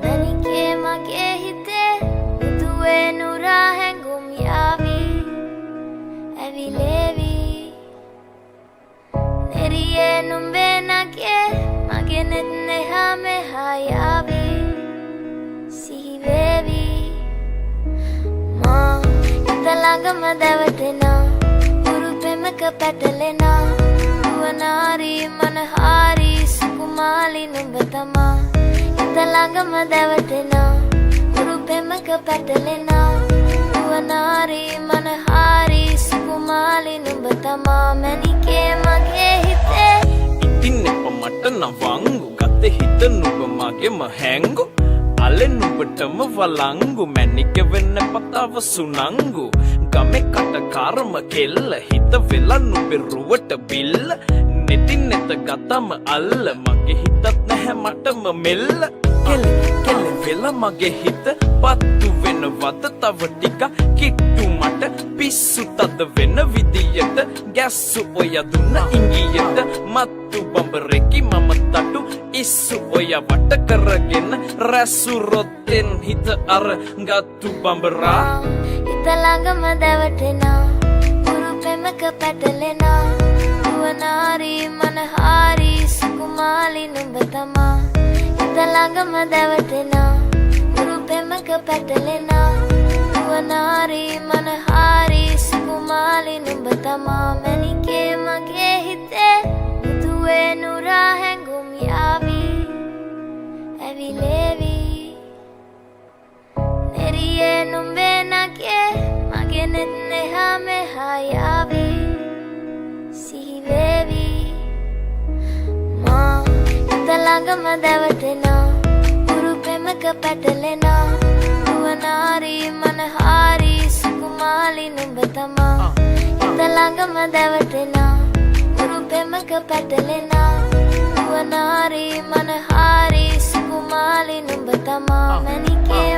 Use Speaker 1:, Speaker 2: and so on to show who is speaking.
Speaker 1: මැනිකේ මගේ හිතේ උදුවේ නුරා හැඟුම් යාවි ඇවිලේවි නෙරියේ නුඹේ නගේ මගේ නෙත් නෙහා මෙහා යාවි සිහිවේවි මා හිත ළඟම දැවටෙනා උරු පෙමක පැටලෙනා නුවනාරි මනහාරි සුකුමාලි නුඹ තමා හිත ළඟම දැවටෙනා උරු පෙමක පැටලෙනා නුවනාරි මනහාරි සුකුමාලි නුඹ තමා මැනිකේ මගේ හිතේ
Speaker 2: ඉතින් එප මට නවංගු ගත හිත නුඹ මගේම හැංගු අලෙ නුඹටම වලංගු මැනික වෙන්න පතාව සුනංගු ගමේ කටකාරම කෙල්ල හිත වෙලා නුඹේ රුවට බිල්ල නෙතින් නෙත ගතම අල්ල මගේ හිතත් නැහැ මටම මෙල්ල කෙල වෙලා මගේ හිත පත්තු වෙනවද තව ටික කිට්ටු මට පිස්සු තද වෙන විදියට ගැස්සු ඔය දුන්න ඉංගියට මත්තු බඹරෙකි මම තටු ඉස්සු ඔය වට කරගෙන රැසු රොත්තෙන් හිත අර ගත්තු බඹරා
Speaker 1: හිත ළඟම දැවටෙනා උරු පෙමක පැටලෙනා නුවනාරි මනහාරි සුකුමාලි නුඹ තමා හිත ළඟම දැවටෙනා උරු පෙමක පැටලෙනා නුවනාරි මනහාරි සුකුමාලි නුඹ තමා මැනිකේ මගේ හිතේ උදුවේ නුරා හැඟුම් යාවි ඇවිලේවි නෙරියේ නුඹේ නගේ මගේ නෙත් නෙහා මෙහා යාවි සිහිවේවි මා හිත ළඟම දැවටෙනා උරු පෙමක පැටලෙනා නුවනාරි මනහාරි සුකුමාලි නුඹ තමා හිත ළඟම දැවටෙනා උරු පෙමක පැටලෙනා නුවනාරි මනහාරි සුකුමාලි නුඹ තමා මැනිකේ